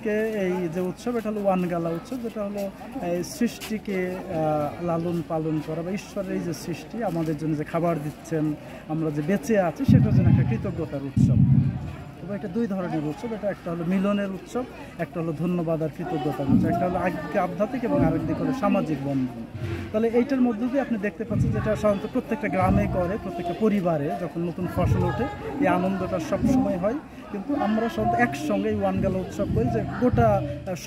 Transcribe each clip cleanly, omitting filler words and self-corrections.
আজকে এই যে উৎসব এটা হলো ওয়ানগালা উৎসব, যেটা হলো সৃষ্টিকে লালন পালন করা বা ঈশ্বরের এই যে সৃষ্টি আমাদের জন্য যে খাবার দিচ্ছেন, আমরা যে বেঁচে আছি সেটার জন্য একটা কৃতজ্ঞতার উৎসব। তবে এটা দুই ধরনের উৎসব, এটা একটা হলো মিলনের উৎসব, একটা হলো ধন্যবাদ আর কৃতজ্ঞতার উৎসব। একটা হলো একদিকে আধ্যাত্মিক এবং আরেকদিকে হলো সামাজিক বন্ধন। তাহলে এইটার মধ্যে দিয়ে আপনি দেখতে পাচ্ছেন যেটা সাধারণত প্রত্যেকটা গ্রামে করে, প্রত্যেকটা পরিবারে যখন নতুন ফসল ওঠে এই আনন্দটা সবসময় হয়। কিন্তু আমরা সব একসঙ্গে এই ওয়ানগালা উৎসব করি, যে গোটা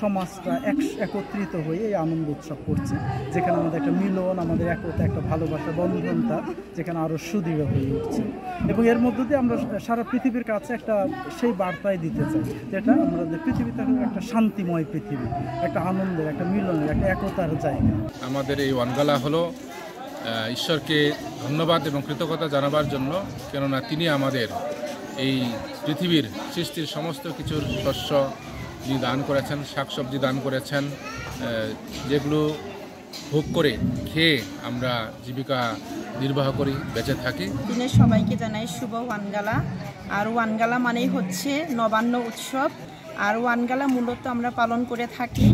সমাজটা একত্রিত হয়ে এই আনন্দ উৎসব করছি, যেখানে আমাদের একটা মিলন, আমাদের একতা, একটা ভালোবাসা বন্ধনটা যেখানে আরও সুদৃঢ় হয়ে উঠছে। এবং এর মধ্য দিয়ে আমরা সারা পৃথিবীর কাছে একটা সেই বার্তায় দিতে চাই, যেটা আমাদের পৃথিবীতে একটা শান্তিময় পৃথিবী, একটা আনন্দের, একটা মিলনের, একটা একতার জায়গা। আমাদের এই ওয়ানগালা হলো ঈশ্বরকে ধন্যবাদ এবং কৃতজ্ঞতা জানাবার জন্য, কেননা তিনি আমাদের এই পৃথিবীর সৃষ্টির সমস্ত কিছুর শস্য তিনি দান করেছেন, শাকসবজি দান করেছেন, যেগুলো ভোগ করে খেয়ে আমরা জীবিকা নির্বাহ করি, বেঁচে থাকি। দিনের সবাইকে জানাই শুভ ওয়ানগালা। আর ওয়ানগালা মানেই হচ্ছে নবান্ন উৎসব। আর ওয়ানগালা মূলত আমরা পালন করে থাকি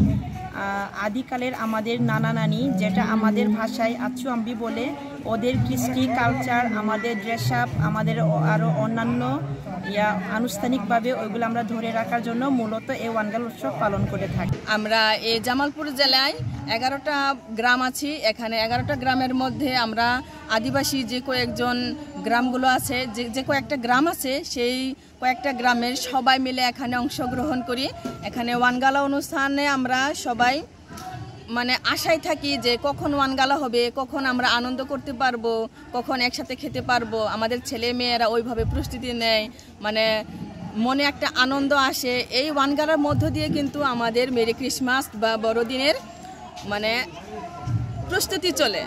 আদিকালের আমাদের নানা নানি, যেটা আমাদের ভাষায় আচুয়াম্বি বলে, ওদের কৃষ্টি কালচার, আমাদের ড্রেস আপ, আমাদের আরও অন্যান্য আনুষ্ঠানিকভাবে ওইগুলো আমরা ধরে রাখার জন্য মূলত এই ওয়ানগালা উৎসব পালন করে থাকি। আমরা এই জামালপুর জেলায় 11টা গ্রাম আছি। এখানে 11টা গ্রামের মধ্যে আমরা আদিবাসী যে কয়েকজন গ্রামগুলো আছে, যে কয়েকটা গ্রাম আছে, সেই কয়েকটা গ্রামের সবাই মিলে এখানে অংশগ্রহণ করি। এখানে ওয়ানগালা অনুষ্ঠানে আমরা সবাই মানে আশায় থাকি যে কখন ওয়ানগালা হবে, কখন আমরা আনন্দ করতে পারবো, কখন একসাথে খেতে পারবো। আমাদের ছেলে মেয়েরা ওইভাবে প্রস্তুতি নেয়, মানে মনে একটা আনন্দ আসে। এই ওয়ানগালার মধ্য দিয়ে কিন্তু আমাদের মেরি ক্রিসমাস বা বড়দিনের মানে প্রস্তুতি চলে।